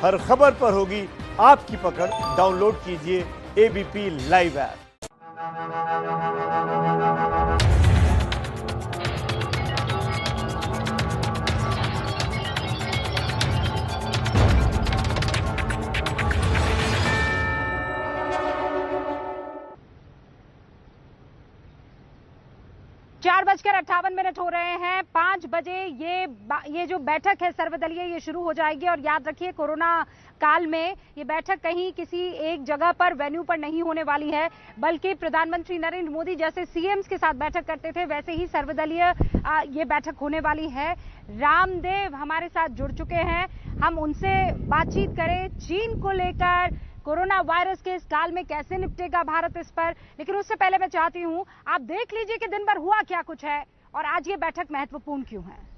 हर खबर पर होगी आपकी पकड़। डाउनलोड कीजिए एबीपी लाइव ऐप। 4:58 हो रहे हैं। 5 बजे ये जो बैठक है सर्वदलीय ये शुरू हो जाएगी। और याद रखिए कोरोना काल में ये बैठक कहीं किसी एक जगह पर वेन्यू पर नहीं होने वाली है, बल्कि प्रधानमंत्री नरेंद्र मोदी जैसे सीएम्स के साथ बैठक करते थे वैसे ही सर्वदलीय ये बैठक होने वाली है। रामदेव हमारे साथ जुड़ चुके हैं, हम उनसे बातचीत करें चीन को लेकर, कोरोना वायरस के इस काल में कैसे निपटेगा भारत इस पर। लेकिन उससे पहले मैं चाहती हूं आप देख लीजिए कि दिन भर हुआ क्या कुछ है और आज ये बैठक महत्वपूर्ण क्यों है।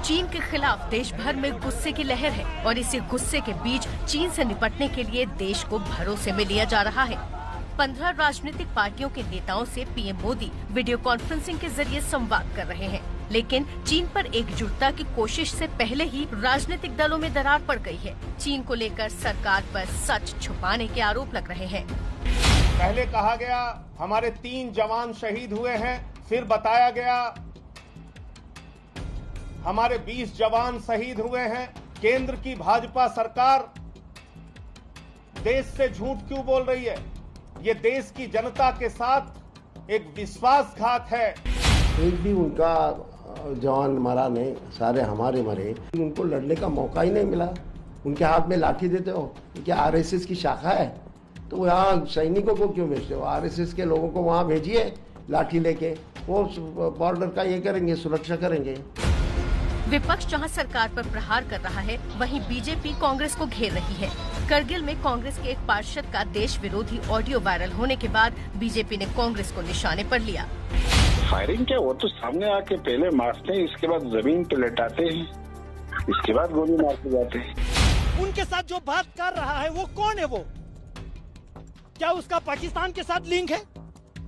चीन के खिलाफ देश भर में गुस्से की लहर है और इसी गुस्से के बीच चीन से निपटने के लिए देश को भरोसे में लिया जा रहा है। 15 राजनीतिक पार्टियों के नेताओं से पीएम मोदी वीडियो कॉन्फ्रेंसिंग के जरिए संवाद कर रहे हैं, लेकिन चीन पर एकजुटता की कोशिश से पहले ही राजनीतिक दलों में दरार पड़ गई है। चीन को लेकर सरकार पर सच छुपाने के आरोप लग रहे हैं। पहले कहा गया हमारे 3 जवान शहीद हुए हैं, फिर बताया गया हमारे 20 जवान शहीद हुए हैं। केंद्र की भाजपा सरकार देश से झूठ क्यों बोल रही है? ये देश की जनता के साथ एक विश्वासघात है। एक भी उनका जवान मरा नहीं, सारे हमारे मरे। उनको लड़ने का मौका ही नहीं मिला। उनके हाथ में लाठी देते हो, क्या आरएसएस की शाखा है? तो यहाँ सैनिकों को क्यों भेजते हो? आरएसएस के लोगों को वहाँ भेजिए लाठी लेके, वो बॉर्डर का ये करेंगे, सुरक्षा करेंगे। विपक्ष जहां सरकार पर प्रहार कर रहा है, वहीं बीजेपी कांग्रेस को घेर रही है। करगिल में कांग्रेस के एक पार्षद का देश विरोधी ऑडियो वायरल होने के बाद बीजेपी ने कांग्रेस को निशाने पर लिया। फायरिंग क्या, वो तो सामने आके पहले मारते हैं, इसके बाद जमीन पे लेटाते हैं, इसके बाद गोली मारते जाते हैं। उनके साथ जो बात कर रहा है वो कौन है? वो क्या उसका पाकिस्तान के साथ लिंक है?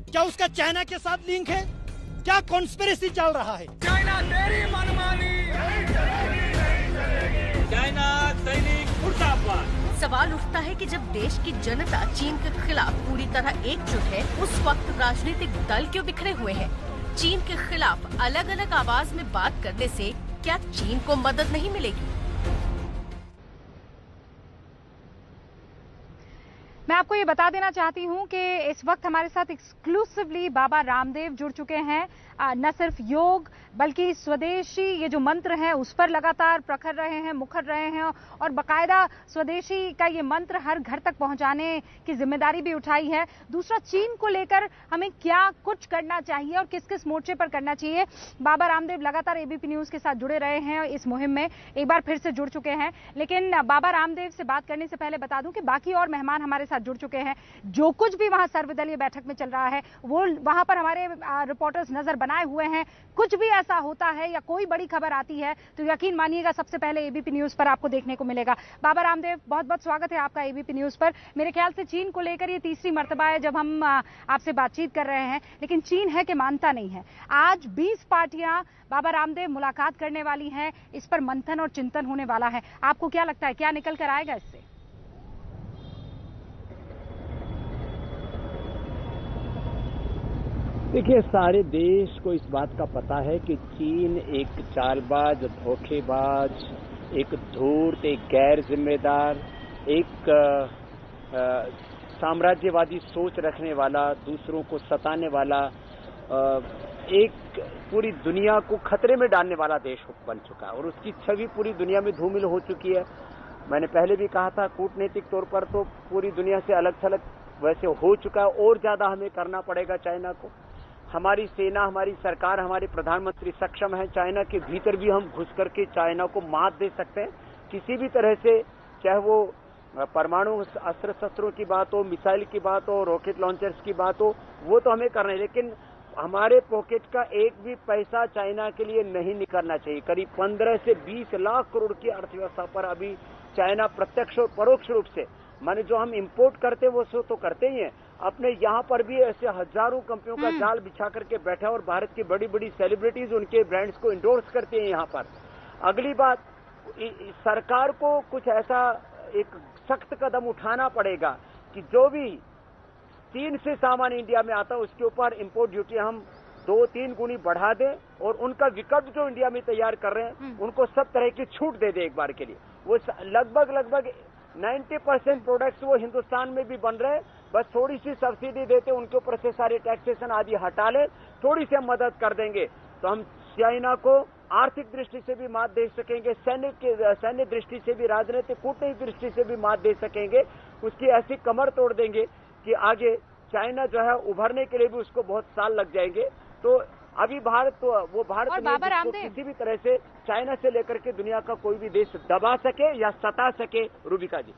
क्या उसका चाइना के साथ लिंक है? क्या कॉन्स्पिरेसी चल रहा है? चाइना तेरी मनमानी, चाइना सैनिक मुर्दाबाद। सवाल उठता है कि जब देश की जनता चीन के खिलाफ पूरी तरह एकजुट है, उस वक्त राजनीतिक दल क्यों बिखरे हुए हैं? चीन के खिलाफ अलग अलग आवाज में बात करने से क्या चीन को मदद नहीं मिलेगी? मैं आपको ये बता देना चाहती हूं कि इस वक्त हमारे साथ एक्सक्लूसिवली बाबा रामदेव जुड़ चुके हैं। न सिर्फ योग बल्कि स्वदेशी ये जो मंत्र है उस पर लगातार प्रखर रहे हैं, मुखर रहे हैं और बाकायदा स्वदेशी का ये मंत्र हर घर तक पहुंचाने की जिम्मेदारी भी उठाई है। दूसरा, चीन को लेकर हमें क्या कुछ करना चाहिए और किस किस मोर्चे पर करना चाहिए, बाबा रामदेव लगातार एबीपी न्यूज के साथ जुड़े रहे हैं इस मुहिम में, एक बार फिर से जुड़ चुके हैं। लेकिन बाबा रामदेव से बात करने से पहले बता दूं कि बाकी और मेहमान हमारे साथ जुड़ चुके हैं। जो कुछ भी वहां सर्वदलीय बैठक में चल रहा है वो वहां पर हमारे रिपोर्टर्स नजर बनाए हुए हैं। कुछ भी ऐसा होता है या कोई बड़ी खबर आती है तो यकीन मानिएगा सबसे पहले एबीपी न्यूज पर आपको देखने को मिलेगा। बाबा रामदेव, बहुत बहुत स्वागत है आपका एबीपी न्यूज पर। मेरे ख्याल से चीन को लेकर ये तीसरी मर्तबा है जब हम आपसे बातचीत कर रहे हैं, लेकिन चीन है कि मानता नहीं है। आज 20 पार्टियां बाबा रामदेव मुलाकात करने वाली हैं, इस पर मंथन और चिंतन होने वाला है। आपको क्या लगता है क्या निकल कर आएगा इससे? देखिए, सारे देश को इस बात का पता है कि चीन एक चालबाज, धोखेबाज, एक धूर्त, एक गैर जिम्मेदार, एक साम्राज्यवादी सोच रखने वाला, दूसरों को सताने वाला, एक पूरी दुनिया को खतरे में डालने वाला देश बन चुका है और उसकी छवि पूरी दुनिया में धूमिल हो चुकी है। मैंने पहले भी कहा था, कूटनीतिक तौर पर तो पूरी दुनिया से अलग थलग वैसे हो चुका है और ज्यादा हमें करना पड़ेगा चाइना को। हमारी सेना, हमारी सरकार, हमारे प्रधानमंत्री सक्षम है। चाइना के भीतर भी हम घुस करके चाइना को मात दे सकते हैं किसी भी तरह से, चाहे वो परमाणु अस्त्र शस्त्रों की बात हो, मिसाइल की बात हो, रॉकेट लॉन्चर्स की बात हो, वो तो हमें करना है, लेकिन हमारे पॉकेट का एक भी पैसा चाइना के लिए नहीं निकलना चाहिए। करीब 15 से 20 लाख करोड़ की अर्थव्यवस्था पर अभी चाइना प्रत्यक्ष और परोक्ष रूप से, माने जो हम इंपोर्ट करते हैं वो सो तो करते ही हैं, अपने यहाँ पर भी ऐसे हजारों कंपनियों का जाल बिछा करके बैठा है और भारत की बड़ी बड़ी सेलिब्रिटीज उनके ब्रांड्स को इंडोर्स करते हैं यहाँ पर। अगली बात, सरकार को कुछ ऐसा एक सख्त कदम उठाना पड़ेगा कि जो भी चीन से सामान इंडिया में आता है उसके ऊपर इंपोर्ट ड्यूटी हम 2-3 गुनी बढ़ा दें और उनका विकल्प जो इंडिया में तैयार कर रहे हैं उनको सब तरह की छूट दे दे एक बार के लिए। वो लगभग 90% प्रोडक्ट्स वो हिंदुस्तान में भी बन रहे हैं, बस थोड़ी सी सब्सिडी देते उनके ऊपर से सारे टैक्सेशन आदि हटा ले, थोड़ी सी मदद कर देंगे तो हम चाइना को आर्थिक दृष्टि से भी मात दे सकेंगे, सैन्य दृष्टि से भी, राजनीतिक कूटनीतिक दृष्टि से भी मात दे सकेंगे। उसकी ऐसी कमर तोड़ देंगे कि आगे चाइना जो है उभरने के लिए भी उसको बहुत साल लग जाएंगे। तो अभी भारत तो वो भारत को किसी भी तरह से चाइना से लेकर के दुनिया का कोई भी देश दबा सके या सता सके। रूबिका जी,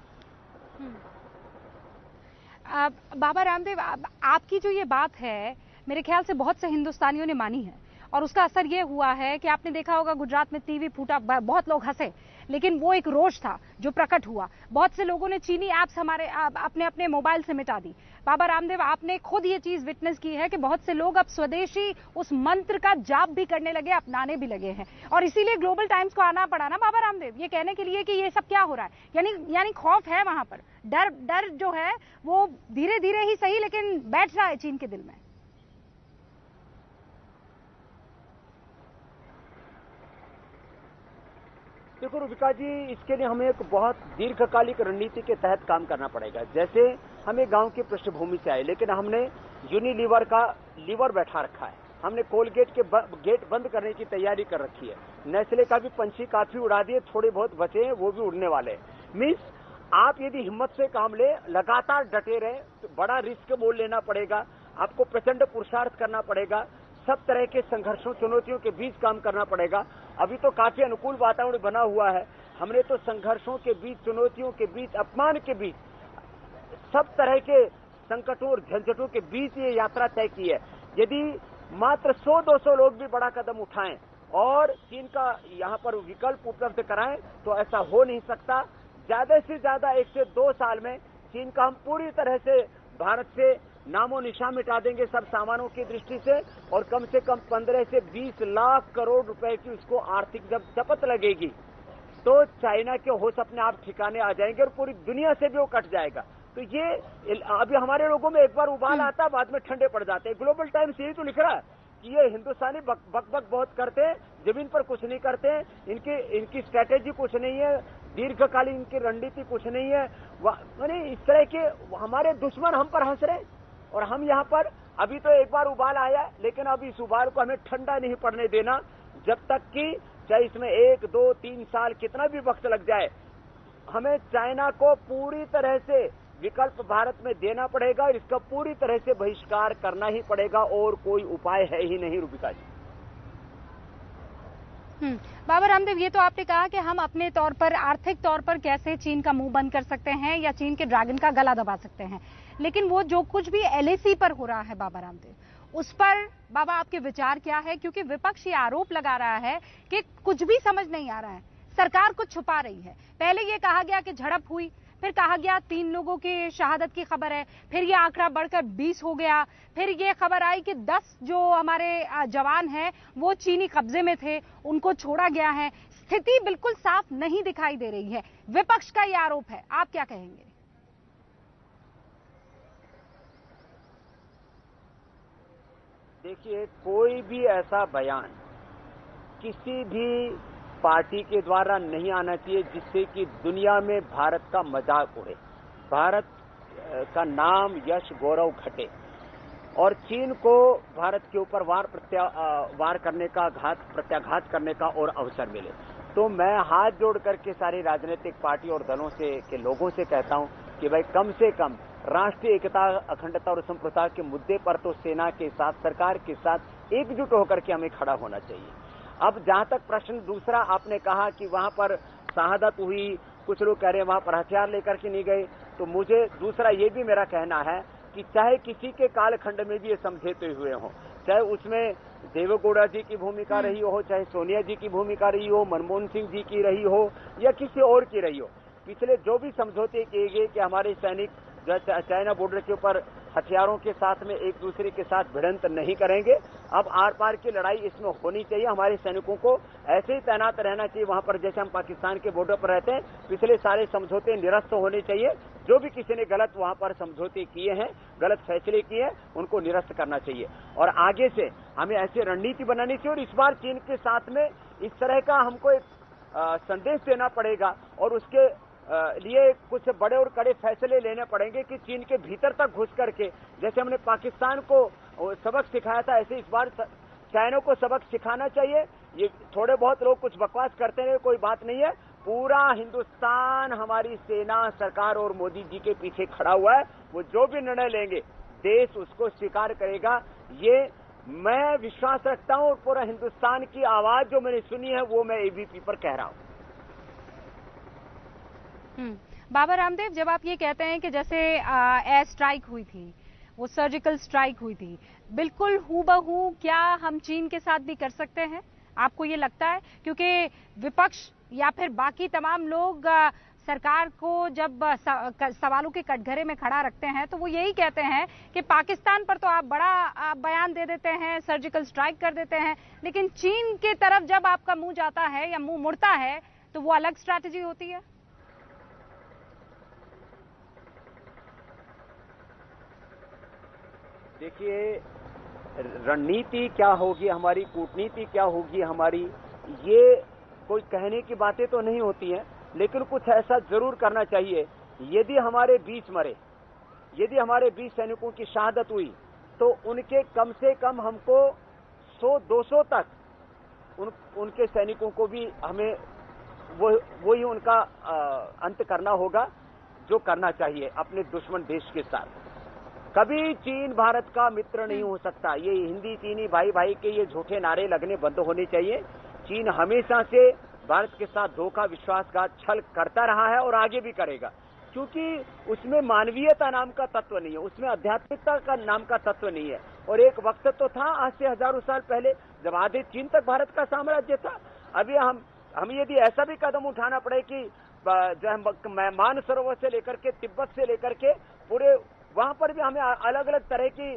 बाबा रामदेव, आपकी जो ये बात है मेरे ख्याल से बहुत से हिंदुस्तानियों ने मानी है और उसका असर ये हुआ है कि आपने देखा होगा गुजरात में टीवी फूटा, बहुत लोग हंसे, लेकिन वो एक रोष था जो प्रकट हुआ। बहुत से लोगों ने चीनी ऐप्स हमारे अपने अपने मोबाइल से मिटा दी। बाबा रामदेव, आपने खुद ये चीज विटनेस की है कि बहुत से लोग अब स्वदेशी उस मंत्र का जाप भी करने लगे, अपनाने भी लगे हैं, और इसीलिए ग्लोबल टाइम्स को आना पड़ा ना बाबा रामदेव, ये कहने के लिए कि ये सब क्या हो रहा है। यानी खौफ है वहां पर, डर जो है वो धीरे धीरे ही सही लेकिन बैठ रहा है चीन के दिल में। देखो रूबिका जी, इसके लिए हमें एक बहुत दीर्घकालिक रणनीति के तहत काम करना पड़ेगा। जैसे हमें गांव की पृष्ठभूमि से आए, लेकिन हमने यूनिलीवर का लीवर बैठा रखा है, हमने कोलगेट के गेट बंद करने की तैयारी कर रखी है, नेस्ले का भी पंछी काफी उड़ा दिए, थोड़े बहुत बचे हैं वो भी उड़ने वाले। मीन्स आप यदि हिम्मत से काम ले, लगातार डटे रहे, तो बड़ा रिस्क मोल लेना पड़ेगा, आपको प्रचंड पुरुषार्थ करना पड़ेगा, सब तरह के संघर्षों चुनौतियों के बीच काम करना पड़ेगा। अभी तो काफी अनुकूल वातावरण बना हुआ है, हमने तो संघर्षों के बीच, चुनौतियों के बीच, अपमान के बीच, सब तरह के संकटों और झंझटों के बीच ये यात्रा तय की है। यदि मात्र 100-200 लोग भी बड़ा कदम उठाएं और चीन का यहाँ पर विकल्प उपलब्ध कराएं तो ऐसा हो नहीं सकता। ज्यादा से ज्यादा 1 से 2 साल में चीन का हम पूरी तरह से भारत से नामो निशान मिटा देंगे सब सामानों की दृष्टि से, और कम से कम 15 से 20 लाख करोड़ रुपए की उसको आर्थिक जब जपत लगेगी तो चाइना के होश अपने आप ठिकाने आ जाएंगे और पूरी दुनिया से भी वो कट जाएगा। तो ये अभी हमारे लोगों में एक बार उबाल आता है, बाद में ठंडे पड़ जाते हैं। ग्लोबल टाइम्स यही तो लिख रहा है कि ये हिंदुस्तानी बक बहुत करते हैं, जमीन पर कुछ नहीं करते हैं, इनकी स्ट्रैटेजी कुछ नहीं है, दीर्घकालीन इनकी रणनीति कुछ नहीं है। यानी इस तरह के हमारे दुश्मन हम पर हंस रहे हैं और हम यहाँ पर अभी तो एक बार उबाल आया, लेकिन अब इस उबाल को हमें ठंडा नहीं पड़ने देना, जब तक कि चाहे इसमें 1, 2, 3 साल कितना भी वक्त लग जाए, हमें चाइना को पूरी तरह से विकल्प भारत में देना पड़ेगा और इसका पूरी तरह से बहिष्कार करना ही पड़ेगा, और कोई उपाय है ही नहीं। रूबिका जी, बाबा रामदेव, ये तो आपने कहा कि हम अपने तौर पर, आर्थिक तौर पर कैसे चीन का मुंह बंद कर सकते हैं या चीन के ड्रैगन का गला दबा सकते हैं, लेकिन वो जो कुछ भी LAC पर हो रहा है बाबा रामदेव, उस पर बाबा आपके विचार क्या है? क्योंकि विपक्ष ये आरोप लगा रहा है कि कुछ भी समझ नहीं आ रहा है, सरकार कुछ छुपा रही है। पहले ये कहा गया कि झड़प हुई, फिर कहा गया 3 लोगों की शहादत की खबर है, फिर ये आंकड़ा बढ़कर 20 हो गया, फिर ये खबर आई कि 10 जो हमारे जवान हैं वो चीनी कब्जे में थे, उनको छोड़ा गया है। स्थिति बिल्कुल साफ नहीं दिखाई दे रही है, विपक्ष का ये आरोप है, आप क्या कहेंगे? देखिए, कोई भी ऐसा बयान किसी भी पार्टी के द्वारा नहीं आना चाहिए जिससे कि दुनिया में भारत का मजाक उड़े, भारत का नाम, यश, गौरव घटे और चीन को भारत के ऊपर वार करने का, प्रत्याघात करने का और अवसर मिले। तो मैं हाथ जोड़ करके सारी राजनीतिक पार्टी और दलों से के लोगों से कहता हूं कि भाई कम से कम राष्ट्रीय एकता, अखंडता और संप्रभुता के मुद्दे पर तो सेना के साथ, सरकार के साथ एकजुट होकर के हमें खड़ा होना चाहिए। अब जहां तक प्रश्न दूसरा आपने कहा कि वहां पर शहादत हुई कुछ लोग कह रहे हैं वहां पर हथियार लेकर के नहीं गए। तो मुझे दूसरा ये भी मेरा कहना है कि चाहे किसी के कालखंड में भी ये समझौते हुए हों, चाहे उसमें देवेगौड़ा जी की भूमिका रही हो, चाहे सोनिया जी की भूमिका रही हो, मनमोहन सिंह जी की रही हो या किसी और की रही हो, पिछले जो भी समझौते किए गए कि हमारे सैनिक जो चाइना बॉर्डर के ऊपर हथियारों के साथ में एक दूसरे के साथ भिड़ंत नहीं करेंगे। अब आर पार की लड़ाई इसमें होनी चाहिए। हमारे सैनिकों को ऐसे ही तैनात रहना चाहिए वहां पर जैसे हम पाकिस्तान के बॉर्डर पर रहते हैं। पिछले सारे समझौते निरस्त होने चाहिए। जो भी किसी ने गलत वहां पर समझौते किए हैं, गलत फैसले किए हैं, उनको निरस्त करना चाहिए और आगे से हमें ऐसी रणनीति बनानी चाहिए। और इस बार चीन के साथ में इस तरह का हमको एक संदेश देना पड़ेगा और उसके लिए कुछ बड़े और कड़े फैसले लेने पड़ेंगे कि चीन के भीतर तक घुस करके, जैसे हमने पाकिस्तान को सबक सिखाया था, ऐसे इस बार चाइना को सबक सिखाना चाहिए। ये थोड़े बहुत लोग कुछ बकवास करते हैं, कोई बात नहीं है। पूरा हिंदुस्तान हमारी सेना, सरकार और मोदी जी के पीछे खड़ा हुआ है। वो जो भी निर्णय लेंगे देश उसको स्वीकार करेगा, ये मैं विश्वास रखता हूं। पूरा हिंदुस्तान की आवाज जो मैंने सुनी है वो मैं एबीपी पर कह रहा हूं। बाबा रामदेव, जब आप ये कहते हैं कि जैसे एयर स्ट्राइक हुई थी, वो सर्जिकल स्ट्राइक हुई थी, बिल्कुल हूबहू क्या हम चीन के साथ भी कर सकते हैं? आपको ये लगता है? क्योंकि विपक्ष या फिर बाकी तमाम लोग सरकार को जब सवालों के कटघरे में खड़ा रखते हैं तो वो यही कहते हैं कि पाकिस्तान पर तो आप बड़ा बयान दे देते हैं, सर्जिकल स्ट्राइक कर देते हैं, लेकिन चीन के तरफ जब आपका मुंह जाता है या मुंह मुड़ता है तो वो अलग स्ट्रैटेजी होती है। देखिए, रणनीति क्या होगी हमारी, कूटनीति क्या होगी हमारी, ये कोई कहने की बातें तो नहीं होती हैं, लेकिन कुछ ऐसा जरूर करना चाहिए। यदि हमारे 20 मरे, यदि हमारे 20 सैनिकों की शहादत हुई तो उनके कम से कम हमको 100-200 तक उनके सैनिकों को भी हमें वही उनका अंत करना होगा जो करना चाहिए अपने दुश्मन देश के साथ। कभी चीन भारत का मित्र नहीं हो सकता। ये हिंदी चीनी भाई भाई के ये झूठे नारे लगने बंद होने चाहिए। चीन हमेशा से भारत के साथ धोखा, विश्वासघात, छल करता रहा है और आगे भी करेगा, क्योंकि उसमें मानवीयता नाम का तत्व नहीं है, उसमें आध्यात्मिकता का नाम का तत्व नहीं है। और एक वक्त तो था आज से हजारों साल पहले जब आधे चीन तक भारत का साम्राज्य था। अभी हम यदि ऐसा भी कदम उठाना पड़े कि जो मानसरोवर से लेकर के तिब्बत से लेकर के पूरे वहां पर भी हमें अलग अलग तरह की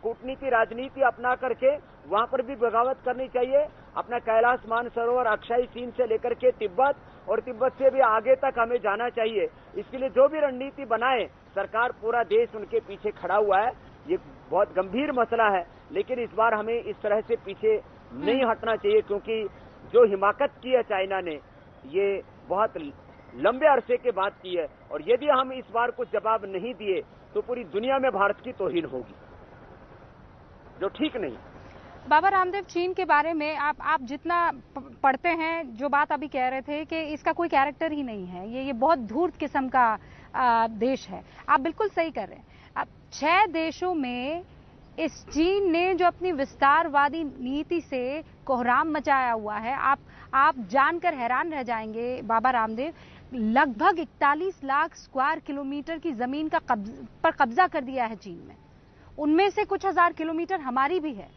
कूटनीति, राजनीति अपना करके वहां पर भी बगावत करनी चाहिए। अपना कैलाश मानसरोवर, अक्षय चीन से लेकर के तिब्बत और तिब्बत से भी आगे तक हमें जाना चाहिए। इसके लिए जो भी रणनीति बनाए सरकार, पूरा देश उनके पीछे खड़ा हुआ है। ये बहुत गंभीर मसला है, लेकिन इस बार हमें इस तरह से पीछे नहीं हटना चाहिए, क्योंकि जो हिमाकत की है चाइना ने, ये बहुत लंबे अरसे के बाद की है। और यदि हम इस बार कुछ जवाब नहीं दिए तो पूरी दुनिया में भारत की तौहीन होगी, जो ठीक नहीं। बाबा रामदेव, चीन के बारे में आप जितना पढ़ते हैं, जो बात अभी कह रहे थे कि इसका कोई कैरेक्टर ही नहीं है, ये बहुत धूर्त किस्म का देश है, आप बिल्कुल सही कर रहे हैं। अब 6 देशों में इस चीन ने जो अपनी विस्तारवादी नीति से कोहराम मचाया हुआ है, आप जानकर हैरान रह जाएंगे बाबा रामदेव। लगभग 41 लाख स्क्वायर किलोमीटर की जमीन पर कब्जा कर दिया है चीन में, उनमें से कुछ हजार किलोमीटर हमारी भी है।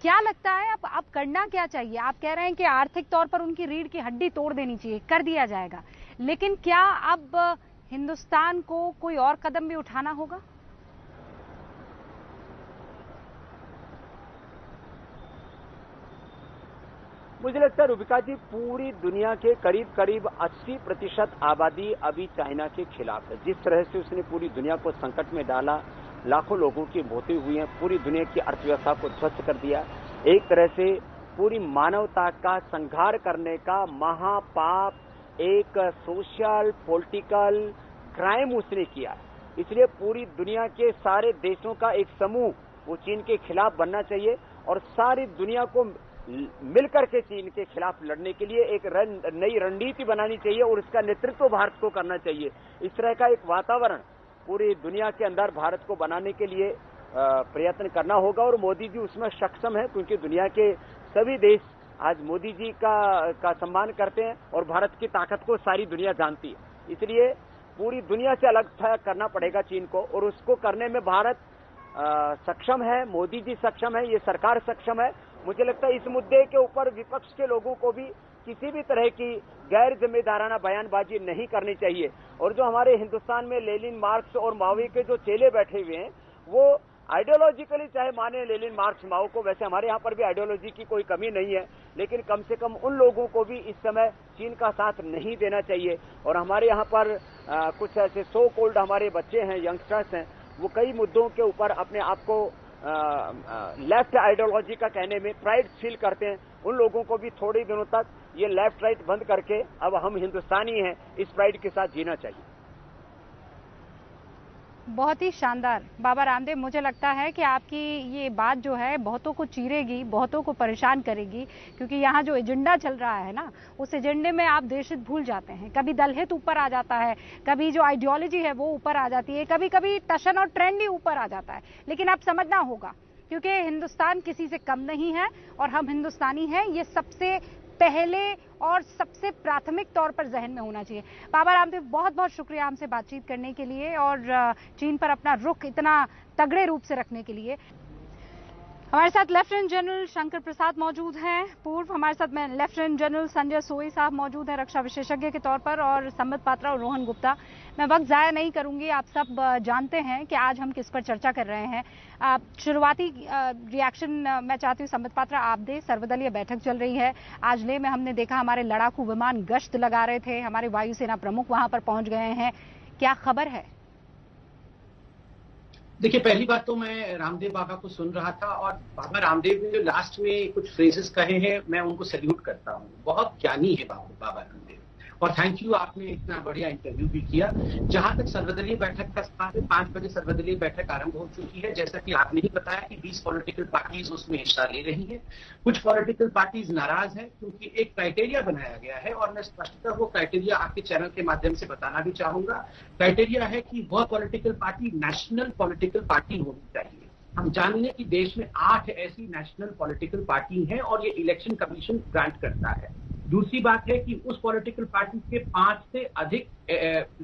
क्या लगता है अब करना क्या चाहिए? आप कह रहे हैं कि आर्थिक तौर पर उनकी रीढ़ की हड्डी तोड़ देनी चाहिए, कर दिया जाएगा, लेकिन क्या अब हिंदुस्तान को कोई और कदम भी उठाना होगा? मुझे लगता है रुबिका जी, पूरी दुनिया के करीब करीब 80% आबादी अभी चाइना के खिलाफ है। जिस तरह से उसने पूरी दुनिया को संकट में डाला, लाखों लोगों की मौतें हुई हैं, पूरी दुनिया की अर्थव्यवस्था को ध्वस्त कर दिया, एक तरह से पूरी मानवता का संहार करने का महापाप, एक सोशल पॉलिटिकल क्राइम उसने किया। इसलिए पूरी दुनिया के सारे देशों का एक समूह वो चीन के खिलाफ बनना चाहिए और सारी दुनिया को मिलकर के चीन के खिलाफ लड़ने के लिए एक नई रणनीति बनानी चाहिए और इसका नेतृत्व भारत को करना चाहिए। इस तरह का एक वातावरण पूरी दुनिया के अंदर भारत को बनाने के लिए प्रयत्न करना होगा और मोदी जी उसमें सक्षम है, क्योंकि दुनिया के सभी देश आज मोदी जी का सम्मान करते हैं और भारत की ताकत को सारी दुनिया जानती है। इसलिए पूरी दुनिया से अलग करना पड़ेगा चीन को, और उसको करने में भारत सक्षम है, मोदी जी सक्षम है, ये सरकार सक्षम है। मुझे लगता है इस मुद्दे के ऊपर विपक्ष के लोगों को भी किसी भी तरह की गैर जिम्मेदाराना बयानबाजी नहीं करनी चाहिए। और जो हमारे हिंदुस्तान में लेनिन, मार्क्स और माओवी के जो चेले बैठे हुए हैं, वो आइडियोलॉजिकली चाहे माने लेनिन, मार्क्स, माओ को, वैसे हमारे यहाँ पर भी आइडियोलॉजी की कोई कमी नहीं है, लेकिन कम से कम उन लोगों को भी इस समय चीन का साथ नहीं देना चाहिए। और हमारे यहाँ पर कुछ ऐसे सो कोल्ड हमारे बच्चे हैं, यंगस्टर्स हैं, वो कई मुद्दों के ऊपर अपने आप को लेफ्ट आइडियोलॉजी का कहने में प्राइड फील करते हैं। उन लोगों को भी थोड़े दिनों तक ये लेफ्ट राइट बंद करके अब हम हिंदुस्तानी हैं इस प्राइड के साथ जीना चाहिए। बहुत ही शानदार बाबा रामदेव, मुझे लगता है कि आपकी ये बात जो है बहुतों को चीरेगी, बहुतों को परेशान करेगी, क्योंकि यहाँ जो एजेंडा चल रहा है ना, उस एजेंडे में आप देश हित भूल जाते हैं। कभी दलहित ऊपर आ जाता है, कभी जो आइडियोलॉजी है वो ऊपर आ जाती है, कभी कभी टशन और ट्रेंड ही ऊपर आ जाता है। लेकिन आप समझना होगा, क्योंकि हिंदुस्तान किसी से कम नहीं है और हम हिंदुस्तानी हैं, ये सबसे पहले और सबसे प्राथमिक तौर पर जहन में होना चाहिए। बाबा रामदेव, बहुत बहुत शुक्रिया हमसे बातचीत करने के लिए और चीन पर अपना रुख इतना तगड़े रूप से रखने के लिए। हमारे साथ लेफ्टिनेंट जनरल शंकर प्रसाद मौजूद हैं, पूर्व हमारे साथ में लेफ्टिनेंट जनरल संजय सोई साहब मौजूद हैं रक्षा विशेषज्ञ के तौर पर, और संबित पात्रा और रोहन गुप्ता। मैं वक्त जाया नहीं करूंगी, आप सब जानते हैं कि आज हम किस पर चर्चा कर रहे हैं। शुरुआती रिएक्शन मैं चाहती हूँ संबित पात्रा आप दे। सर्वदलीय बैठक चल रही है, आज लेह में हमने देखा हमारे लड़ाकू विमान गश्त लगा रहे थे, हमारे वायुसेना प्रमुख वहां पर पहुंच गए हैं, क्या खबर है? देखिए, पहली बात तो मैं रामदेव बाबा को सुन रहा था और बाबा रामदेव ने जो लास्ट में कुछ फ्रेजेस कहे हैं, मैं उनको सैल्यूट करता हूँ। बहुत ज्ञानी है बाबा रामदेव, और थैंक यू, आपने इतना बढ़िया इंटरव्यू भी किया। जहां तक सर्वदलीय बैठक का सवाल है, 5 बजे सर्वदलीय बैठक आरंभ हो चुकी है। जैसा कि आपने ही बताया कि 20 पॉलिटिकल पार्टीज उसमें हिस्सा ले रही हैं। कुछ पॉलिटिकल पार्टीज नाराज हैं क्योंकि एक क्राइटेरिया बनाया गया है, और मैं स्पष्टतः वो क्राइटेरिया आपके चैनल के माध्यम से बताना भी चाहूंगा। क्राइटेरिया है कि वह political party national political party होनी चाहिए। हम जान लें कि देश में 8 ऐसी नेशनल पॉलिटिकल पार्टी हैं और ये इलेक्शन कमीशन ग्रांट करता है। दूसरी बात है कि उस पॉलिटिकल पार्टी के 5 से अधिक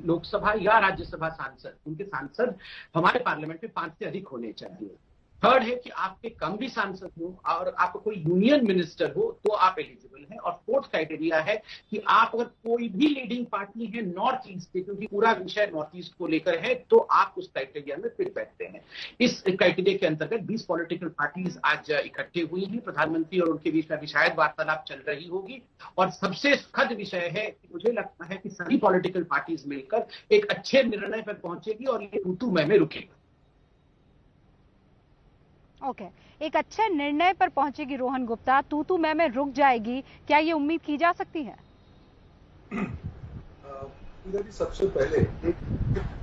लोकसभा या राज्यसभा सांसद, उनके सांसद हमारे पार्लियामेंट में 5 से अधिक होने चाहिए। थर्ड है कि आपके कम भी सांसद हो और आप कोई यूनियन मिनिस्टर हो तो आप एलिजिबल हैं। और फोर्थ क्राइटेरिया है कि आप अगर कोई भी लीडिंग पार्टी है नॉर्थ ईस्ट के, क्योंकि पूरा विषय नॉर्थ ईस्ट को लेकर है, तो आप उस क्राइटेरिया में फिट बैठते हैं। इस क्राइटेरिया के अंतर्गत 20 पॉलिटिकल पार्टीज आज इकट्ठे हुई हैं। प्रधानमंत्री और उनके बीच में भी शायद वार्तालाप चल रही होगी, और सबसे सुखद विषय है, मुझे लगता है कि सभी पॉलिटिकल पार्टीज मिलकर एक अच्छे निर्णय पर पहुंचेगी और ये तू मैं में रुकेगा। ओके, एक अच्छे निर्णय पर पहुंचेगी रोहन गुप्ता, तू मैं में रुक जाएगी, क्या ये उम्मीद की जा सकती है? सबसे पहले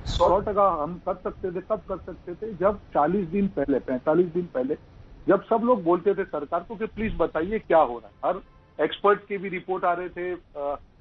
100% हम कर सकते थे, कब कर सकते थे? जब 40 दिन पहले, 45 दिन पहले, जब सब लोग बोलते थे सरकार को कि प्लीज बताइए क्या हो रहा है। हर एक्सपर्ट के भी रिपोर्ट आ रहे थे,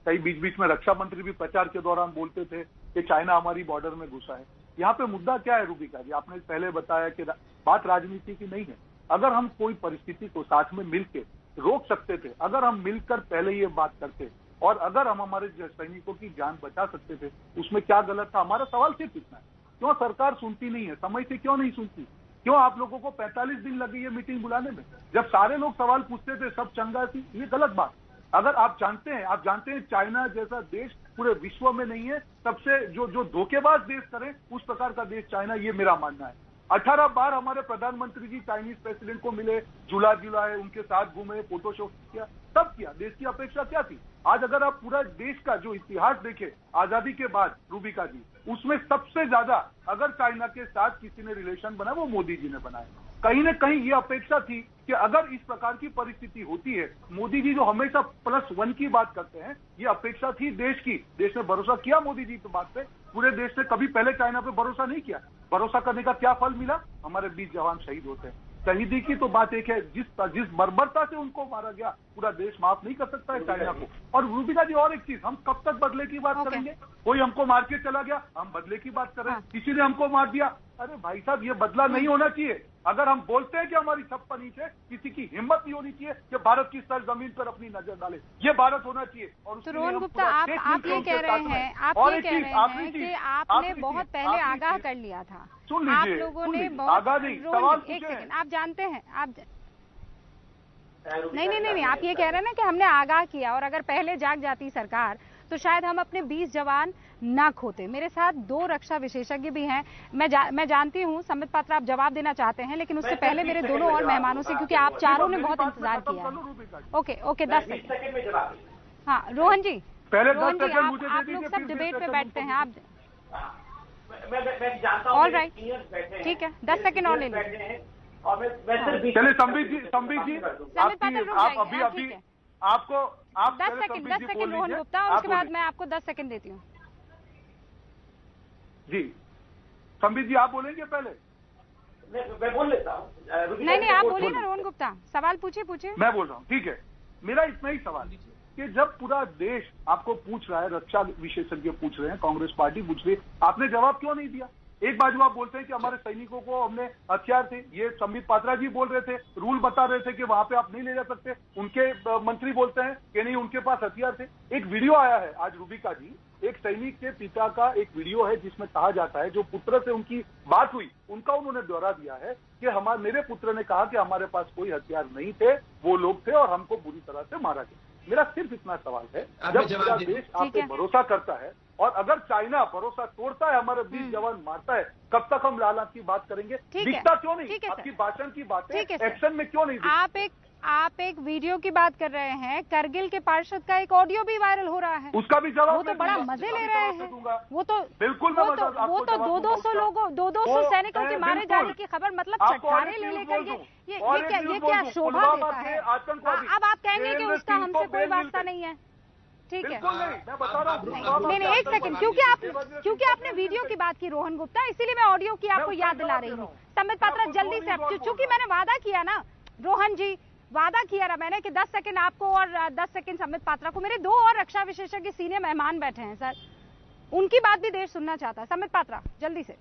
कई बीच बीच में रक्षा मंत्री भी प्रचार के दौरान बोलते थे कि चाइना हमारी बॉर्डर में घुसा है। यहाँ पे मुद्दा क्या है रूबिका जी? आपने पहले बताया कि बात राजनीति की नहीं है। अगर हम कोई परिस्थिति को साथ में मिलकर रोक सकते थे, अगर हम मिलकर पहले ये बात करते, और अगर हम हमारे सैनिकों की जान बचा सकते थे, उसमें क्या गलत था? हमारा सवाल सिर्फ इतना है, क्यों सरकार सुनती नहीं है? समय से क्यों नहीं सुनती? क्यों आप लोगों को 45 दिन लगे ये मीटिंग बुलाने में? जब सारे लोग सवाल पूछते थे, सब चंगा थी, ये गलत बात। अगर आप जानते हैं चाइना जैसा देश पूरे विश्व में नहीं है, सबसे जो धोखेबाज देश करें उस प्रकार का देश चाइना, ये मेरा मानना है। 18 बार हमारे प्रधानमंत्री जी चाइनीज प्रेसिडेंट को मिले, जुलाए, उनके साथ घूमे, फोटोशॉप किया, सब किया। देश की अपेक्षा क्या थी? आज अगर आप पूरा देश का जो इतिहास देखें आजादी के बाद रूबिका जी, उसमें सबसे ज्यादा अगर चाइना के साथ किसी ने रिलेशन बनाया वो मोदी जी ने बनाया। कहीं न कहीं ये अपेक्षा थी कि अगर इस प्रकार की परिस्थिति होती है, मोदी जी जो हमेशा +1 की बात करते हैं, ये अपेक्षा थी देश की। देश ने भरोसा किया मोदी जी की बात पे, पूरे देश ने कभी पहले चाइना पे भरोसा नहीं किया। भरोसा करने का क्या फल मिला? हमारे 20 जवान शहीद होते हैं। शहीदी की तो बात एक है, जिस बर्बरता से उनको मारा गया, पूरा देश माफ नहीं कर सकता है चाइना को। और रूबिका जी, और एक चीज, हम कब तक बदले की बात करेंगे? कोई हमको मार के चला गया, हम बदले की बात कर रहे हैं। किसी ने हमको मार दिया, अरे भाई साहब, ये बदला नहीं होना चाहिए। अगर हम बोलते हैं कि हमारी छत पर नीचे, किसी की हिम्मत नहीं होनी चाहिए कि भारत की सरजमीन पर अपनी नजर डाले। ये भारत होना चाहिए। और तो रोहन गुप्ता, आप ये कह रहे हैं कि आपने बहुत पहले आगाह कर लिया था। सुन आप लीजिए, लोगों ने आगाह नहीं, सवाल एक सेकंड, आप जानते हैं, आप नहीं, आप ये कह रहे हैं ना कि हमने आगाह किया, और अगर पहले जाग जाती सरकार तो शायद हम अपने 20 जवान ना खोते। मेरे साथ 2 रक्षा विशेषज्ञ भी हैं। मैं जानती हूँ संबित पात्रा आप जवाब देना चाहते हैं, लेकिन उससे पहले मेरे दोनों और मेहमानों से, क्योंकि आप चारों ने बहुत इंतजार किया है। Okay 10 second. हाँ रोहन जी, पहले रोहन जी, आप लोग सब डिबेट में बैठते हैं, आप ऑल राइट, ठीक है, 10 सेकंड और ले लीजिए। चलिए संबित जी, आप अभी आपको 10 सेकंड रोहन गुप्ता, और उसके बाद मैं आपको 10 सेकंड देती हूँ। जी संबित जी, आप बोलेंगे पहले? मैं बोल लेता हूँ। नहीं, आप बोलिए ना रोहन गुप्ता, सवाल पूछिए। मैं बोल रहा हूँ, ठीक है। मेरा इतना ही सवाल कि जब पूरा देश आपको पूछ रहा है, रक्षा विशेषज्ञ पूछ रहे हैं, कांग्रेस पार्टी पूछ रही है, आपने जवाब क्यों नहीं दिया? एक बाजू आप बोलते हैं कि हमारे सैनिकों को हमने हथियार थे, ये संबित पात्रा जी बोल रहे थे, रूल बता रहे थे कि वहां पे आप नहीं ले जा सकते। उनके मंत्री बोलते हैं कि नहीं, उनके पास हथियार थे। एक वीडियो आया है आज रूबिका जी, एक सैनिक के पिता का एक वीडियो है जिसमें कहा जाता है, जो पुत्र से उनकी बात हुई उनका उन्होंने ब्यौरा दिया है कि मेरे पुत्र ने कहा कि हमारे पास कोई हथियार नहीं थे, वो लोग थे और हमको बुरी तरह से मारा गया। मेरा सिर्फ इतना सवाल है, जब पूरा देश आप पे भरोसा करता है और अगर चाइना भरोसा तोड़ता है, हमारे 20 जवान मारता है, कब तक हम लाल की बात करेंगे? दिखता क्यों नहीं? आपकी भाषण की बातें एक्शन में क्यों नहीं? आप एक वीडियो की बात कर रहे हैं, करगिल के पार्षद का एक ऑडियो भी वायरल हो रहा है, उसका भी जवाब वो तो बड़ा मजे ले रहे हैं। वो तो बिल्कुल, वो तो 200 लोगों 200 सैनिकों के मारे जाने की खबर, मतलब चटखारे ले लेकर ये क्या शोभा देता है? अब आप कहेंगे कि उसका हमसे कोई वास्ता नहीं है, ठीक है? नहीं, एक सेकंड, क्योंकि आपने वीडियो की बात की रोहन गुप्ता, इसीलिए मैं ऑडियो की आपको याद दिला रही हूँ। संबित पात्रा जल्दी से, चूंकि मैंने वादा किया ना रोहन जी, वादा किया ना मैंने कि 10 सेकंड आपको और 10 सेकंड संबित पात्रा को। मेरे 2 और रक्षा विशेषज्ञ सीनियर मेहमान बैठे हैं सर, उनकी बात भी देश सुनना चाहता है। संबित पात्रा जल्दी से।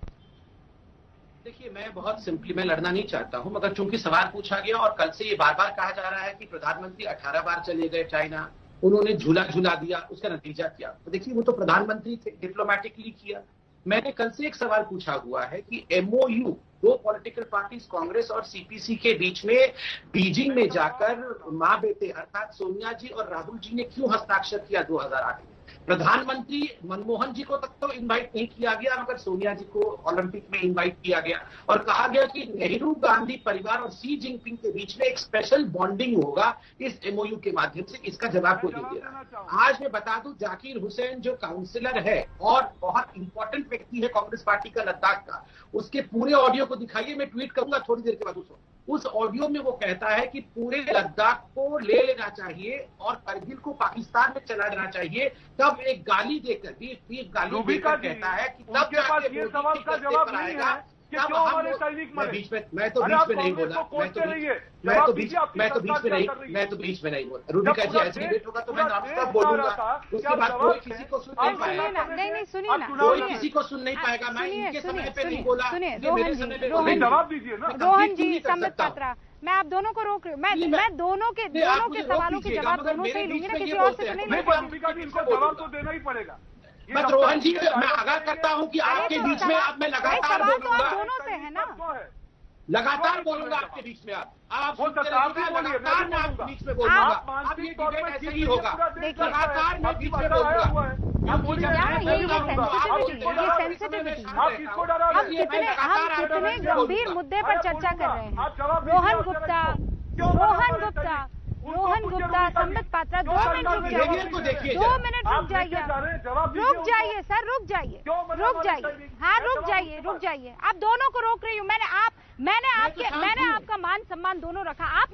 देखिए, मैं बहुत सिंपली, मैं लड़ना नहीं चाहता हूं, मगर चूंकि सवाल पूछा गया और कल से ये बार बार कहा जा रहा है कि प्रधानमंत्री 18 बार चले गए चाइना, उन्होंने झूला दिया, उसका नतीजा क्या? तो देखिए, वो तो प्रधानमंत्री थे, डिप्लोमेटिकली किया। मैंने कल से एक सवाल पूछा हुआ है कि MOU 2 पॉलिटिकल पार्टीज कांग्रेस और CPC के बीच में बीजिंग में जाकर माँ बेटे अर्थात सोनिया जी और राहुल जी ने क्यों हस्ताक्षर किया 2008 में? प्रधानमंत्री मनमोहन जी को तक तो इनवाइट नहीं किया गया, मगर सोनिया जी को ओलंपिक में इनवाइट किया गया और कहा गया कि नेहरू गांधी परिवार और शी जिनपिंग के बीच में एक स्पेशल बॉन्डिंग होगा इस MOU के माध्यम से। इसका जवाब कोई नहीं दे रहा। आज मैं बता दूं, जाकिर हुसैन जो काउंसिलर है और बहुत इंपॉर्टेंट व्यक्ति है कांग्रेस पार्टी का लद्दाख का, उसके पूरे ऑडियो को दिखाइए, मैं ट्वीट करूंगा थोड़ी देर के बाद उस ऑडियो में वो कहता है कि पूरे लद्दाख को ले लेना चाहिए और करगिल को पाकिस्तान में चला देना चाहिए। तब एक गाली देकर बीफ गाली देकर कहता है कि तब ये सवाल का जवाब नहीं है कि क्यों हमारे सैनिक मरे। मैं तो बीच में नहीं बोला, मैं तो बीच में नहीं बोला। रूबिका जी, ऐसे डिबेट होगा तो मैं नॉनस्टॉप बोलूंगा, उसके बाद कोई किसी को सुन नहीं पाएगा। नहीं, सुनिए ना, कोई किसी को सुन नहीं पाएगा। मैं इनके समय पे नहीं बोला, मेरे समय पे जवाब दीजिए ना। रोहन जी, संबित पात्रा, मैं आप दोनों को रोक रही हूँ। मैं दोनों के सवालों के जवाब दोनों से ही लूंगी ना, किसी और से नहीं। इनको जवाब तो देना ही पड़ेगा। मैं रोहन जी, मैं आगाह करता हूँ कि आपके बीच में अब मैं लगातार बोलूंगा, दोनों से है ना, लगातार बोलूंगा आपके बीच में। आप लगातार मैं आपके बीच में बोलूंगा। अब ये डिबेट ऐसे ही होगा, लगातार मैं बीच में बोलूंगा। हम कितने गंभीर मुद्दे पर चर्चा कर रहे हैं। रोहन गुप्ता, संबित पात्रा, 2 मिनट रुक जाइए, 2 मिनट रुक जाइए सर, रुक जाइए, हाँ रुक जाइए। आप दोनों को रोक रही हूँ मैंने आपका मान सम्मान दोनों रखा, आप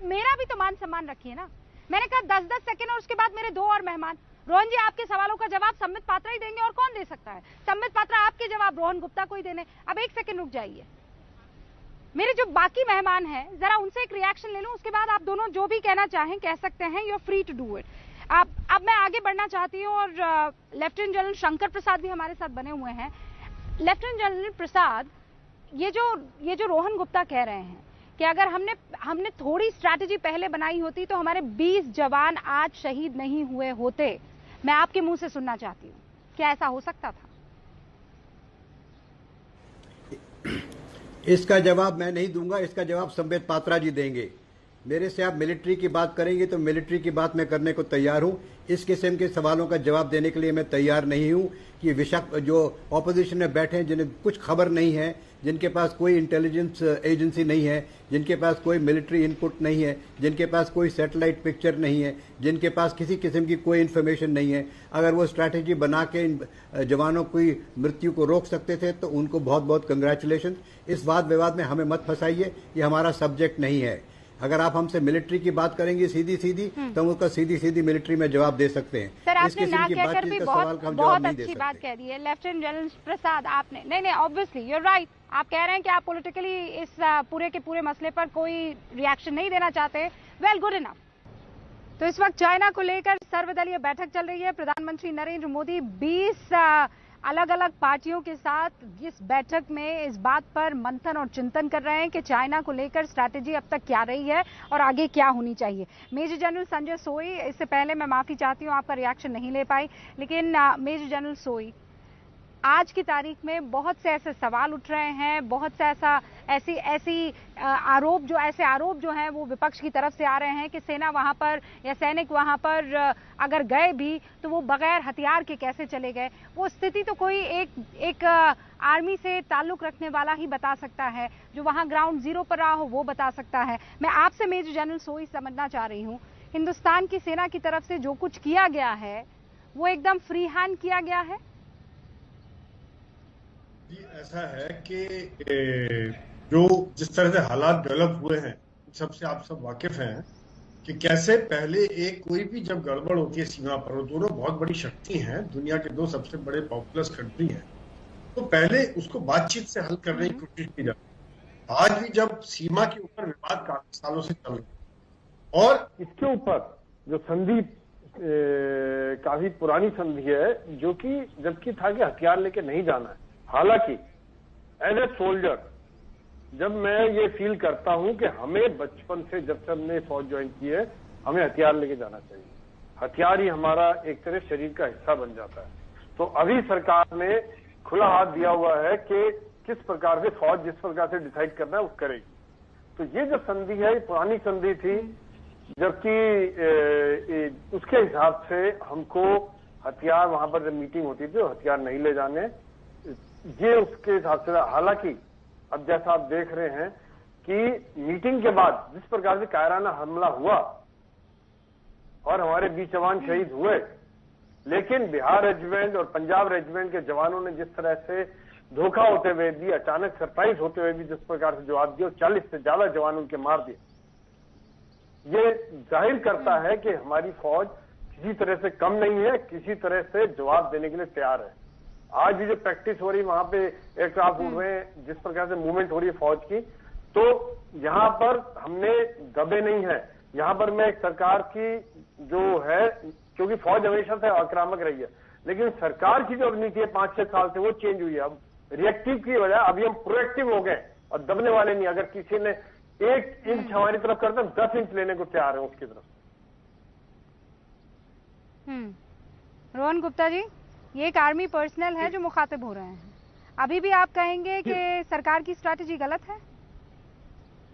मेरा भी तो मान सम्मान रखिए ना। मैंने कहा 10-10 सेकंड और उसके बाद मेरे 2 और मेहमान। रोहन जी, आपके सवालों का जवाब संबित पात्रा ही देंगे और कौन दे सकता है? संबित पात्रा आपके जवाब रोहन गुप्ता को ही देने। अब 1 सेकंड रुक जाइए, मेरे जो बाकी मेहमान हैं जरा उनसे एक रिएक्शन ले लूं, उसके बाद आप दोनों जो भी कहना चाहें कह सकते हैं, you are free to do it. अब मैं आगे बढ़ना चाहती हूं और लेफ्टिनेंट जनरल शंकर प्रसाद भी हमारे साथ बने हुए हैं। लेफ्टिनेंट जनरल प्रसाद, ये जो रोहन गुप्ता कह रहे हैं कि अगर हमने थोड़ी स्ट्रैटेजी पहले बनाई होती तो हमारे 20 जवान आज शहीद नहीं हुए होते, मैं आपके मुंह से सुनना चाहती हूँ, क्या ऐसा हो सकता था? इसका जवाब मैं नहीं दूंगा, इसका जवाब संबित पात्रा जी देंगे। मेरे से आप मिलिट्री की बात करेंगे तो मिलिट्री की बात मैं करने को तैयार हूं। इस किस्म के सवालों का जवाब देने के लिए मैं तैयार नहीं हूं कि जो ऑपोजिशन में बैठे हैं, जिन्हें कुछ खबर नहीं है, जिनके पास कोई इंटेलिजेंस एजेंसी नहीं है, जिनके पास कोई मिलिट्री इनपुट नहीं है, जिनके पास कोई सैटेलाइट पिक्चर नहीं है, जिनके पास किसी किस्म की कोई इन्फॉर्मेशन नहीं है, अगर वो स्ट्रैटेजी बना के इन जवानों की मृत्यु को रोक सकते थे तो उनको बहुत बहुत कंग्रेचुलेशन। इस वाद विवाद में हमें मत फंसाइए, ये हमारा सब्जेक्ट नहीं है। अगर आप हमसे मिलिट्री की बात करेंगे सीधी सीधी तो हम उसका सीधी सीधी मिलिट्री में जवाब दे सकते हैं। सर, आपने ना कहकर भी बहुत अच्छी बात कह दी है। लेफ्टिनेंट जनरल प्रसाद, आपने नहीं ऑब्वियसली यू आर राइट, आप कह रहे हैं कि आप पॉलिटिकली इस पूरे के पूरे मसले पर कोई रिएक्शन नहीं देना चाहते। Well, good enough. तो इस वक्त चाइना को लेकर सर्वदलीय बैठक चल रही है। प्रधानमंत्री नरेंद्र मोदी 20 अलग अलग पार्टियों के साथ इस बैठक में इस बात पर मंथन और चिंतन कर रहे हैं कि चाइना को लेकर स्ट्रैटेजी अब तक क्या रही है और आगे क्या होनी चाहिए। मेजर जनरल संजय सोई, इससे पहले मैं माफी चाहती हूँ आपका रिएक्शन नहीं ले पाई, लेकिन मेजर जनरल सोई, आज की तारीख में बहुत से ऐसे सवाल उठ रहे हैं, बहुत से ऐसे आरोप जो हैं वो विपक्ष की तरफ से आ रहे हैं कि सेना वहां पर या सैनिक वहां पर अगर गए भी तो वो बगैर हथियार के कैसे चले गए। वो स्थिति तो कोई एक आर्मी से ताल्लुक रखने वाला ही बता सकता है, जो वहां ग्राउंड जीरो पर रहा हो वो बता सकता है। मैं आपसे मेजर जनरल सोई समझना चाह रही हूँ, हिंदुस्तान की सेना की तरफ से जो कुछ किया गया है वो एकदम फ्री हैंड किया गया है? जी, ऐसा है कि जो जिस तरह से हालात डेवलप हुए हैं सबसे आप सब वाकिफ हैं कि कैसे पहले कोई भी जब गड़बड़ होती है सीमा पर, दोनों बहुत बड़ी शक्ति हैं, दुनिया के 2 सबसे बड़े पॉपुलस कंट्री हैं, तो पहले उसको बातचीत से हल करने की कोशिश की जाती है। आज भी जब सीमा के ऊपर विवाद काफी सालों से चल रहा है और इसके ऊपर जो संधि काफी पुरानी संधि है, जो कि जबकि था कि हथियार लेके नहीं जाना है। हालांकि एज ए सोल्जर जब मैं ये फील करता हूं कि हमें बचपन से जब से हमने फौज ज्वाइन की है हमें हथियार लेके जाना चाहिए। हथियार ही हमारा एक तरह शरीर का हिस्सा बन जाता है। तो अभी सरकार ने खुला हाथ दिया हुआ है कि किस प्रकार से फौज जिस प्रकार से डिसाइड करना है वो करेगी। तो ये जो संधि है ये पुरानी संधि थी, जबकि उसके हिसाब से हमको हथियार वहां पर जब मीटिंग होती थी हथियार नहीं ले जाने, ये उसके हिसाब से। हालांकि अब जैसा आप देख रहे हैं कि मीटिंग के बाद जिस प्रकार से कायराना हमला हुआ और हमारे 20 जवान शहीद हुए, लेकिन बिहार रेजिमेंट और पंजाब रेजिमेंट के जवानों ने जिस तरह से धोखा होते हुए भी, अचानक सरप्राइज होते हुए भी जिस प्रकार से जवाब दिया, 40 से ज्यादा जवान उनके मार दिए, ये जाहिर करता है कि हमारी फौज किसी तरह से कम नहीं है, किसी तरह से जवाब देने के लिए तैयार है। आज भी जो प्रैक्टिस हो रही है वहां पे एयरक्राफ्ट उड़ रहे हैं, जिस प्रकार से मूवमेंट हो रही है फौज की, तो यहाँ पर हमने दबे नहीं है। यहाँ पर मैं एक सरकार की जो है, क्योंकि फौज हमेशा से आक्रामक रही है, लेकिन सरकार की जो नीति है 5-6 साल से वो चेंज हुई है। अब रिएक्टिव की वजह अभी हम प्रोएक्टिव हो गए और दबने वाले नहीं। अगर किसी ने 1 इंच हमारी तरफ करते हैं 10 इंच लेने को तैयार है उसकी तरफ। रोहन गुप्ता जी, ये एक आर्मी पर्सनल है जो मुखातिब हो रहे हैं, अभी भी आप कहेंगे कि सरकार की स्ट्रैटेजी गलत है?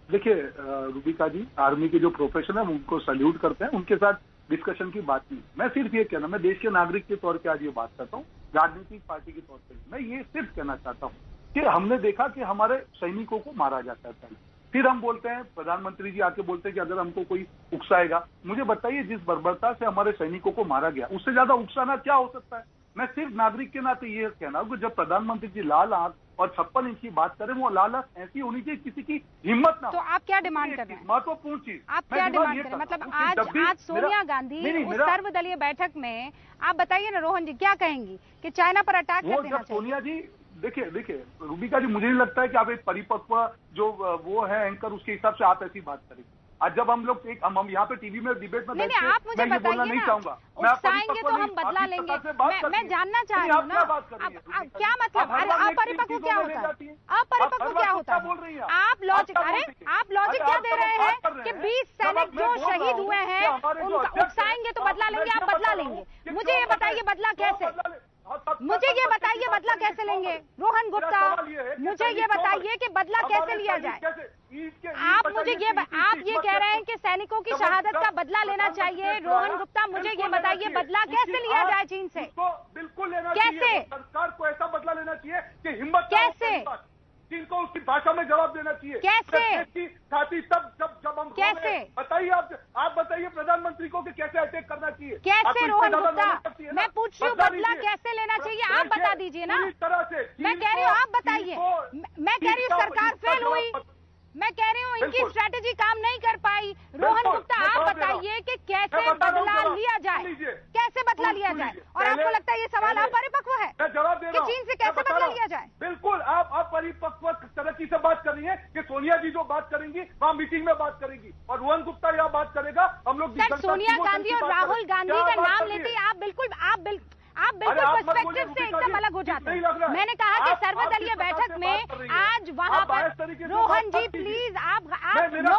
देखिए रूबिका जी, आर्मी के जो प्रोफेशन है उनको सैल्यूट करते हैं, उनके साथ डिस्कशन की बात नहीं। मैं सिर्फ ये कहना, मैं देश के नागरिक के तौर पे आज ये बात करता हूँ, राजनीतिक पार्टी के तौर पे मैं ये सिर्फ कहना चाहता हूँ कि हमने देखा कि हमारे सैनिकों को मारा जाता है पहले, फिर हम बोलते हैं, प्रधानमंत्री जी आके बोलते हैं कि अगर हमको कोई उकसाएगा, मुझे बताइए जिस बर्बरता से हमारे सैनिकों को मारा गया उससे ज्यादा उकसाना क्या हो सकता है? मैं सिर्फ नागरिक के नाते ये कहना कि जब प्रधानमंत्री जी लाल आंख और 56 इंच की बात करें, वो लाल आंख ऐसी होनी चाहिए किसी की हिम्मत ना। तो आप क्या डिमांड कर रहे हैं? महत्वपूर्ण चीज आप क्या डिमांड करें? मतलब आज सोनिया गांधी उस सर्वदलीय बैठक में, आप बताइए ना रोहन जी, क्या कहेंगी कि चाइना पर अटैक कर देना चाहिए? सोनिया जी, देखिए रूबिका जी, मुझे नहीं लगता है कि आप एक परिपक्व जो वो है एंकर, उसके हिसाब से आप ऐसी बात करें। आज जब हम लोग हम यहाँ पे टीवी में डिबेट में नहीं, आप मुझे बताइए ना, उकसाएंगे तो हम बदला लेंगे। मैं जानना चाह रही हूँ ना, क्या मतलब, अरे अपरिपक्व क्या होता है, अपरिपक्व क्या होता है? आप लॉजिक, अरे आप लॉजिक क्या दे रहे हैं कि 20 सैनिक जो शहीद हुए हैं उनका उकसाएंगे तो बदला लेंगे, आप बदला लेंगे। मुझे ये बताइए बदला कैसे, मुझे ये बताइए बदला कैसे लेंगे रोहन गुप्ता, मुझे ये बताइए कि बदला कैसे लिया जाए। आप मुझे आप ये कह रहे हैं कि सैनिकों की शहादत का बदला लेना चाहिए। रोहन गुप्ता, मुझे ये बताइए बदला कैसे लिया जाए चीन से? बिल्कुल लेना कैसे? चाहिए, सरकार को ऐसा बदला लेना चाहिए कि हिम्मत कैसे? चीन को उसकी भाषा में जवाब देना चाहिए। कैसे? साथी जब हम कैसे? बताइए, आप बताइए प्रधानमंत्री को कि कैसे अटैक करना चाहिए। कैसे रोहन गुप्ता, मैं पूछ रही हूँ बदला कैसे लेना चाहिए, आप बता दीजिए ना। तरह से मैं कह रही हूँ आप बताइए, मैं कह रही हूँ सरकार फेल हुई, मैं कह रही हूँ इनकी स्ट्रेटेजी काम नहीं कर पाई। रोहन गुप्ता, आप बताइए कि कैसे बदला लिया जाए, कैसे बदला लिया जाए? और आपको लगता है ये सवाल अपरिपक्व है कि चीन से कैसे बदला लिया जाए? बिल्कुल, आप अपरिपक्व तरीके से बात कर रही है कि सोनिया जी जो बात करेंगी वहाँ मीटिंग में बात करेंगी और रोहन गुप्ता यह बात करेगा। हम लोग सर, सोनिया गांधी और राहुल गांधी का नाम लेते ही आप बिल्कुल पर्सपेक्टिव से एकदम अलग हो जाते हैं। मैंने कहा कि सर्वदलीय बैठक में आज वहाँ पर रोहन जी प्लीज, आप नो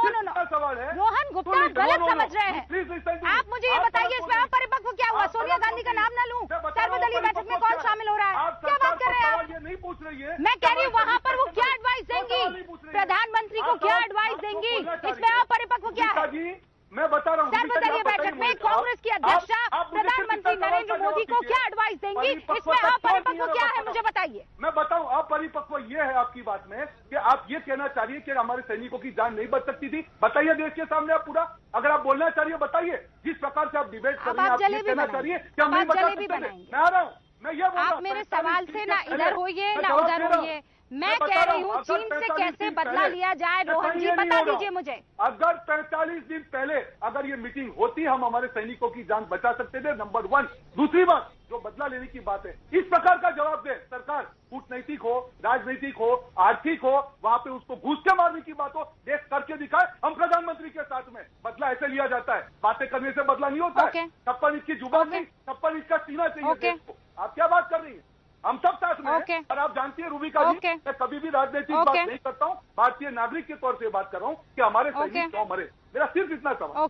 रोहन गुप्ता गलत समझ रहे हैं। आप मुझे ये बताइए इसमें अपरिपक्व क्या हुआ? सोनिया गांधी का नाम ना लूं, सर्वदलीय बैठक में कौन शामिल हो रहा है? क्या बात कर रहे हैं आप? मैं कह रही हूँ वहाँ पर वो क्या एडवाइस देंगी, प्रधानमंत्री को क्या एडवाइस देंगी, इसमें अपरिपक्व क्या है? मैं बता रहा हूँ, सर्वदलीय बैठक में कांग्रेस की अध्यक्षा प्रधानमंत्री नरेंद्र मोदी को क्या एडवाइस देंगी, इसमें अपरिपक्व क्या है मुझे बताइए। मैं बताऊं, अपरिपक्व ये है आपकी बात में कि आप ये कहना चाह रही है कि हमारे सैनिकों की जान नहीं बच सकती थी। बताइए देश के सामने आप पूरा, अगर आप बोलना चाह रही है बताइए, जिस प्रकार से आप डिबेट कर रही हैं, आप ये कहना चाह रही है कि हम नहीं बचा सकते। मैं आ रहा हूँ, मैं ये बोल रहा हूं, आप मेरे सवाल से ना इधर होइए ना उधर होइए। मैं कह रही हूँ चीन से कैसे बदला लिया जाए, रोहन जी बता दीजिए मुझे। अगर 45 दिन पहले अगर ये मीटिंग होती, हम हमारे सैनिकों की जान बचा सकते थे, नंबर 1। दूसरी बात, जो बदला लेने की बात है, इस प्रकार का जवाब दे सरकार, कूटनैतिक हो, राजनीतिक हो, आर्थिक हो, वहां पे उसको घूस के मारने की बात हो, देश करके दिखाए। हम प्रधानमंत्री के साथ में बदला ऐसे लिया जाता है, बातें करने से बदला नहीं होता है। 56 इंच की जुबान नहीं, 56 इंच का सीना चाहिए देश को। आप क्या बात कर रही है? हम सब साथ में हैं। और आप जानती है रूबिका जी, मैं कभी भी राजनीतिक बात नहीं करता हूँ, भारतीय नागरिक के तौर से बात कर रहा हूँ कि हमारे सैनिक क्यों मरे। मेरा सिर्फ इतना सवाल।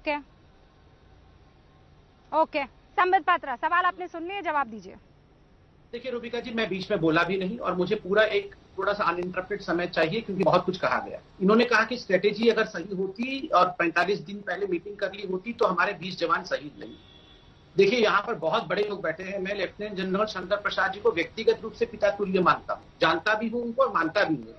ओके, संबित पात्रा, सवाल आपने सुन लिया, जवाब दीजिए। देखिए रूबिका जी, मैं बीच में बोला भी नहीं और मुझे पूरा एक थोड़ा सा अनइंटरप्टेड समय चाहिए क्योंकि बहुत कुछ कहा गया। इन्होंने कहा कि स्ट्रेटेजी अगर सही होती और 45 दिन पहले मीटिंग कर ली होती तो हमारे 20 जवान शहीद नहीं। देखिए यहाँ पर बहुत बड़े लोग बैठे हैं। मैं लेफ्टिनेंट जनरल शंकर प्रसाद जी को व्यक्तिगत रूप से पिता तुल्य मानता हूँ, जानता भी हूँ उनको और मानता भी हूँ।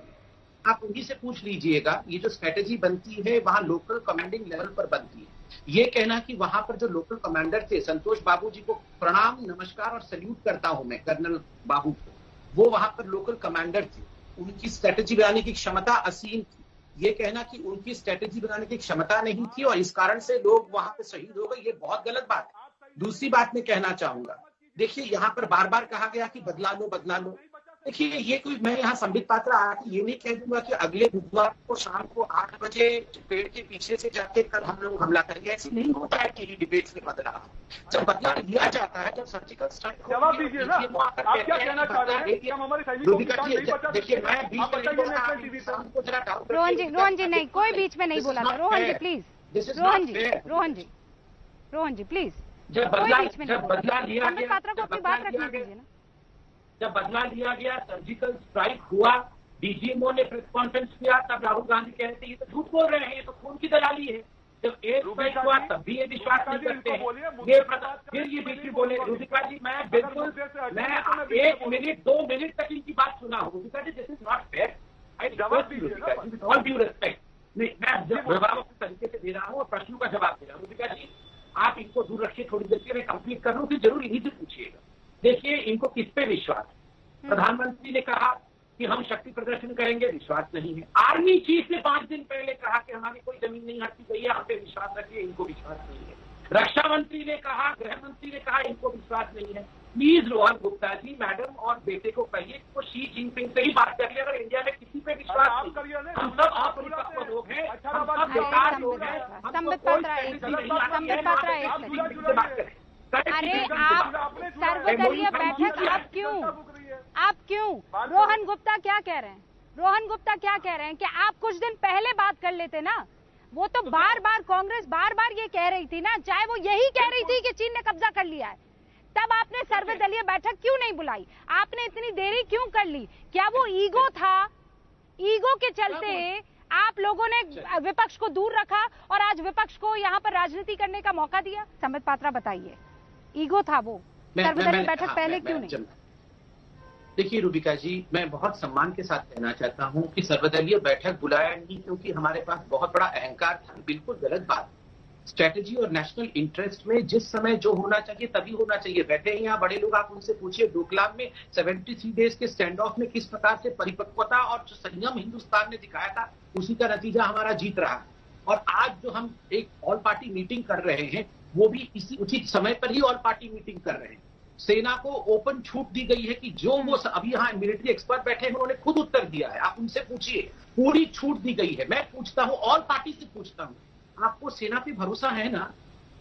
आप उन्हीं से पूछ लीजिएगा, ये जो स्ट्रेटेजी बनती है वहाँ लोकल कमांडिंग लेवल पर बनती है। ये कहना कि वहां पर जो लोकल कमांडर थे, संतोष बाबू जी को प्रणाम नमस्कार और सैल्यूट करता हूं मैं, कर्नल बाबू को, वो वहां पर लोकल कमांडर थे, उनकी स्ट्रेटेजी बनाने की क्षमता असीम थी। ये कहना कि उनकी स्ट्रेटेजी बनाने की क्षमता नहीं थी और इस कारण से लोग वहां पे शहीद हो गए, ये बहुत गलत बात है। दूसरी बात मैं कहना चाहूंगा, देखिए यहाँ पर बार बार कहा गया कि बदला लो बदला लो। देखिए ये कोई, मैं यहाँ संबित पात्रा आके ये नहीं कह दूंगा कि अगले बुधवार को शाम को 8 बजे पेड़ के पीछे से जाके कल हम लोग हमला करेंगे। ऐसे नहीं होता है कि डिबेट में बदला, जब बदला लिया जाता है, जब सर्जिकल स्ट्राइक जवाब दीजिए ना, आप क्या कहना चाह रहे हैं कि हम हमारे सैनिकों की जान नहीं बचा सकते? देखिए मैं बीच में रोहन जी नहीं, कोई बीच में नहीं बोला था। रोहन जी प्लीज, रोहन जी प्लीज, जब बदला लिया गया, पात्रा को अपनी बात रखने दीजिए ना। जब बदला लिया गया, सर्जिकल स्ट्राइक हुआ, डीजीएमओ ने प्रेस कॉन्फ्रेंस किया, तब राहुल गांधी कह रहे थे ये तो झूठ बोल रहे हैं, ये तो खून की दलाली है। जब एयर स्ट्राइक हुआ तब भी ये विश्वास नहीं करते हैं। ये फिर ये बीच में बोले, रूबिका जी मैं बिल्कुल, मैं 1 मिनट 2 मिनट तक इनकी बात सुना हूँ। Rubika ji this is not fair, I request you Rubika ji, with all due respect. नहीं, मैं जवाब अपने तरीके से दे रहा हूँ और प्रश्नों का जवाब दे रहा हूँ। रूबिका जी आप इनको दूर रखिए, थोड़ी देर के मैं कंप्लीट कर रहा हूँ, फिर जरूर इन्हीं से पूछिएगा। देखिए इनको किस पे विश्वास है? प्रधानमंत्री ने कहा कि हम शक्ति प्रदर्शन करेंगे, विश्वास नहीं है। आर्मी चीफ ने 5 दिन पहले कहा कि हमारी कोई जमीन नहीं हटती गई है, हम पे विश्वास रखिए, इनको विश्वास नहीं है। रक्षा मंत्री ने कहा, गृह मंत्री ने कहा, इनको विश्वास नहीं है। प्लीज रोहन गुप्ता जी, मैडम और बेटे को कहिए वो शी जिनपिंग से ही बात करिए। अगर इंडिया में किसी पे विश्वास नहीं, हम सब अपरिपक्व लोग हैं, हम सब बेकार लोग हैं, हम क्या कह रहे हैं? रोहन गुप्ता क्या कह रहे हैं कि आप कुछ दिन पहले बात कर लेते ना। वो तो बार बार कांग्रेस बार बार ये कह रही थी ना, चाहे वो यही कह रही थी कि चीन ने कब्जा कर लिया है, तब आपने सर्वदलीय बैठक क्यों नहीं बुलाई? आपने इतनी देरी क्यों कर ली? क्या वो ईगो था? ईगो के चलते आप लोगों ने विपक्ष को दूर रखा और आज विपक्ष को यहाँ पर राजनीति करने का मौका दिया? संबित पात्रा बताइए, ईगो था वो? सर्वदलीय बैठक पहले क्यों नहीं? देखिए रूबिका जी, मैं बहुत सम्मान के साथ कहना चाहता हूं कि सर्वदलीय बैठक बुलाया नहीं क्योंकि हमारे पास बहुत बड़ा अहंकार था। बिल्कुल गलत बात। स्ट्रेटेजी और नेशनल इंटरेस्ट में जिस समय जो होना चाहिए तभी होना चाहिए। बैठे हैं यहाँ बड़े लोग, आप उनसे पूछिए डोकलाम में 73 डेज के स्टैंड ऑफ में किस प्रकार से परिपक्वता और जो संयम हिंदुस्तान ने दिखाया था, उसी का नतीजा हमारा जीत रहा है। और आज जो हम एक ऑल पार्टी मीटिंग कर रहे हैं, वो भी इसी उचित समय पर ही ऑल पार्टी मीटिंग कर रहे हैं। सेना को ओपन छूट दी गई है कि जो वो अभी यहाँ मिलिट्री एक्सपर्ट बैठे हैं, उन्होंने खुद उत्तर दिया है, आप उनसे पूछिए, पूरी छूट दी गई है। मैं पूछता हूँ, ऑल पार्टी से पूछता हूँ, आपको सेना पे भरोसा है ना?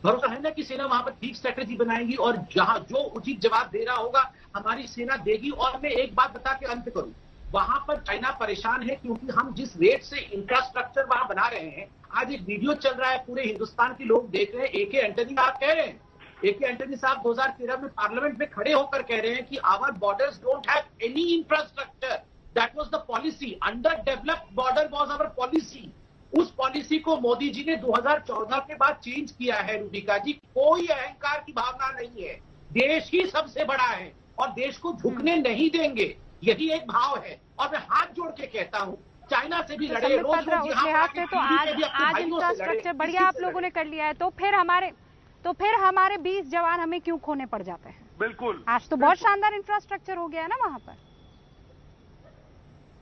भरोसा है ना कि सेना वहां पर ठीक स्ट्रेटेजी बनाएगी और जहां जो उचित जवाब दे रहा होगा हमारी सेना देगी। और मैं एक बात बता के अंत करूं, वहां पर चाइना परेशान है क्योंकि हम जिस रेट से इंफ्रास्ट्रक्चर वहां बना रहे हैं, आज एक वीडियो चल रहा है, पूरे हिंदुस्तान के लोग देख रहे हैं। ए के एंटनी आप कह रहे हैं, ए के एंटनी साहब 2013 में पार्लियामेंट में खड़े होकर कह रहे हैं कि our borders don't have any infrastructure, that was the policy, under developed border was our policy. उस पॉलिसी को मोदी जी ने 2014 के बाद चेंज किया है। रूबिका जी, कोई अहंकार की भावना नहीं है, देश ही सबसे बड़ा है और देश को झुकने नहीं देंगे, यही एक भाव है। और मैं हाथ जोड़ के कहता हूं, चाइना से भी लड़े, रोज उस लिहाज से तो आज इंफ्रास्ट्रक्चर बढ़िया आप लोगों ने कर लिया है, तो फिर हमारे 20 जवान हमें क्यों खोने पड़ जाते हैं? बिल्कुल, आज तो बहुत शानदार इंफ्रास्ट्रक्चर हो गया है ना वहां पर।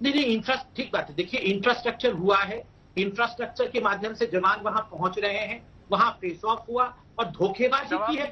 नहीं, ठीक बात है। देखिए, इंफ्रास्ट्रक्चर हुआ है, इंफ्रास्ट्रक्चर के माध्यम से जवान वहां पहुंच रहे हैं, वहां फेस ऑफ हुआ और धोखेबाजी की है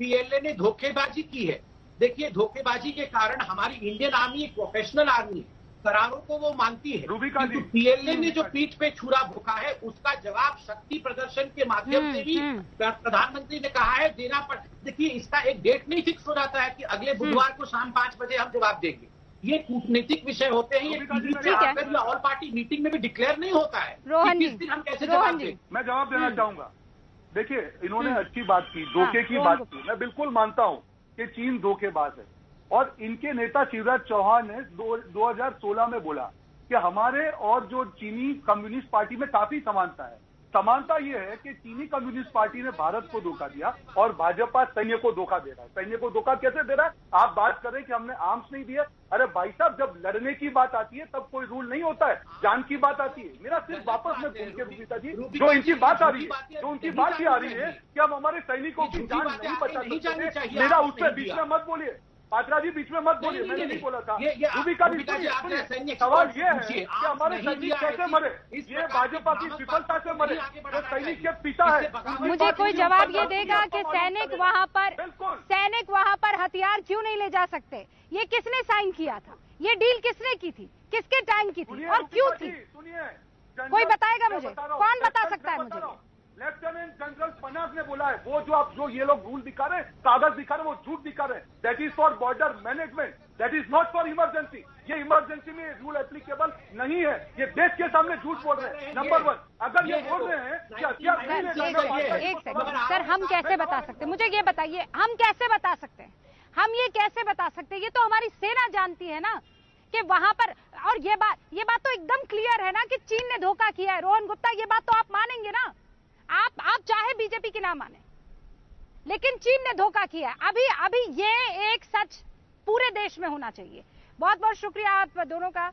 पीएलए ने धोखेबाजी की है। देखिए, धोखेबाजी के कारण हमारी इंडियन आर्मी एक प्रोफेशनल आर्मी है, करारों को वो मानती है, किंतु पीएलए ने जो पीठ पे छुरा भोंका है, उसका जवाब शक्ति प्रदर्शन के माध्यम से भी प्रधानमंत्री ने कहा है देना पड़। देखिए, इसका एक डेट नहीं फिक्स हो जाता है कि अगले बुधवार को शाम 5 बजे हम जवाब देंगे। ये कूटनीतिक विषय होते हैं, ये ऑल पार्टी मीटिंग में भी डिक्लेयर नहीं होता है कि किस दिन हम कैसे जवाब दें। मैं जवाब देना चाहूंगा। देखिए, इन्होंने अच्छी बात की, धोखे की बात की, मैं बिल्कुल मानता हूं कि चीन धोखेबाज है। और इनके नेता शिवराज चौहान ने 2016 में बोला कि हमारे और जो चीनी कम्युनिस्ट पार्टी में काफी समानता है। समानता ये है कि चीनी कम्युनिस्ट पार्टी ने भारत को धोखा दिया और भाजपा सैन्य को धोखा दे रहा है। सैन्य को धोखा कैसे दे रहा है? आप बात कर रहे हैं कि हमने आर्म्स नहीं दिए। अरे भाई साहब, जब लड़ने की बात आती है तब कोई रूल नहीं होता है, जान की बात आती है। मेरा सिर्फ वापस में पूछ के रूबिका जी, जो इनकी बात आ रही है, जो उनकी बात ही आ रही है कि हम हमारे सैनिकों की जान नहीं बचा सकते, मेरा उससे बीच में मत बोलिए। पात्रा जी, बीच में मत बोलिए, मैंने नहीं बोला था। रूबिका जी, सवाल ये है कि हमारे सैनिक कैसे मरे? ये भाजपा की विफलता से मरे, जो सैनिक के पिता है। मुझे कोई जवाब ये देगा कि सैनिक वहां पर हथियार क्यों नहीं ले जा सकते? ये किसने साइन किया था? ये डील किसने की थी? किसके टाइम की थी और क्यों थी? कोई बताएगा मुझे? कौन बता सकता है मुझे? लेफ्टिनेंट जनरल पनाग ने बोला है, वो जो ये लोग रूल दिखा रहे हैं, कागज दिखा रहे हैं, वो झूठ दिखा रहे हैं। That is for border management, that is not for emergency. ये इमरजेंसी में रूल एप्लीकेबल नहीं है। ये देश के सामने झूठ बोल रहे हैं। नंबर 1, अगर ये बोल रहे हैं कि हथियार एक सेकंड सर, हम कैसे बता सकते हैं? मुझे ये बताइए, हम कैसे बता सकते हैं? हम ये कैसे बता सकते हैं? ये तो हमारी सेना जानती है ना कि वहां पर। और ये बात तो एकदम क्लियर है ना कि चीन ने धोखा किया है। रोहन गुप्ता, ये बात तो आप मानेंगे ना? आप चाहे बीजेपी की ना माने, लेकिन चीन ने धोखा किया है। अभी ये एक सच पूरे देश में होना चाहिए। बहुत बहुत शुक्रिया आप दोनों का।